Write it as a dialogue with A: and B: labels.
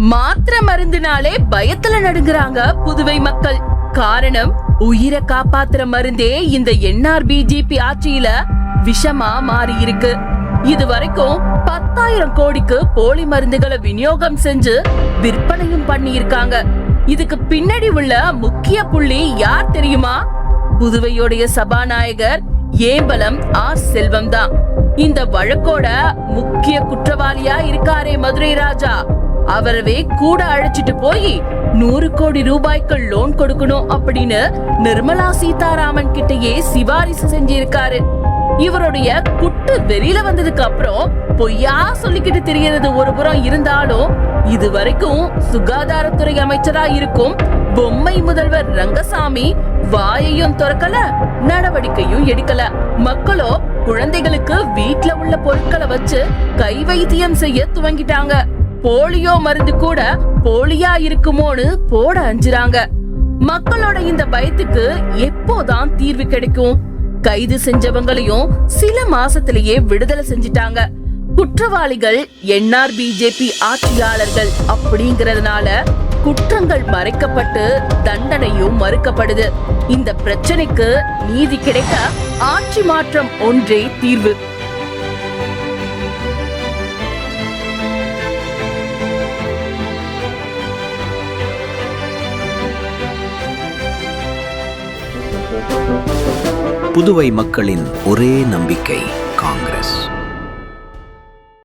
A: மாத்திரை மருந்துனாலே பயத்துல நடுங்குறாங்க புதுவை மக்கள். காரணம், உயிரை காப்பாத்துற மருந்தே இந்த NRBJP ஆட்சியில விஷமா மாறி இருக்கு. இதுவரைக்கும் 10,000 கோடிக்கு போலி மருந்துகளை விநியோகம் செஞ்சு விற்பனையும் பண்ணி இருக்காங்க. இதுக்கு பின்னாடி உள்ள முக்கிய புள்ளி யார் தெரியுமா? புதுவையோடைய சபாநாயகர் ஏம்பலம் ஆர். செல்வம் தான். இந்த வழக்கோட முக்கிய குற்றவாளியா இருக்காரே மதுரை ராஜா, அவரவே கூட அழைச்சிட்டு போய் 100 கோடி ரூபாய்க்கு லோன் கொடுக்கணும் அப்படின்னு நிர்மலா சீதாராமன் கிட்டயே சிபாரிசு செஞ்சிருக்காரு. இவருடைய குட்டு வெளியில வந்ததுக்கு அப்புறம் பொய்யா சொல்லிக்கிட்டு தெரியறது ஒரு புறம் இருந்தாலும், இதுவரைக்கும் சுகாதாரத்துறை அமைச்சரா இருக்கும் பொம்மை முதல்வர் ரங்கசாமி வாயையும் திறக்கல, நடவடிக்கையும் எடுக்கல. மக்களோ குழந்தைகளுக்கு வீட்ல உள்ள பொருட்களை வச்சு கை வைத்தியம் செய்ய துவங்கிட்டாங்க. போலியோ மருந்து கூட போலியா இருக்குமோன்னு போட அஞ்சுறாங்க. மக்களோட இந்த பயத்துக்கு எப்போதான் தீர்வு கிடைக்கும்? கைது செஞ்சவங்களையும் சில மாசத்திலேயே விடுதலை செஞ்சிட்டாங்க. குற்றவாளிகள் NRBJP ஆட்சியாளர்கள் அப்படிங்கறதுனால குற்றங்கள் மறைக்கப்பட்டு தண்டனையும் மறுக்கப்படுது. இந்த பிரச்சனைக்கு நீதி கிடைக்க ஆட்சி மாற்றம் ஒன்றே தீர்வு.
B: புதுவை மக்களின் ஒரே நம்பிக்கை காங்கிரஸ்.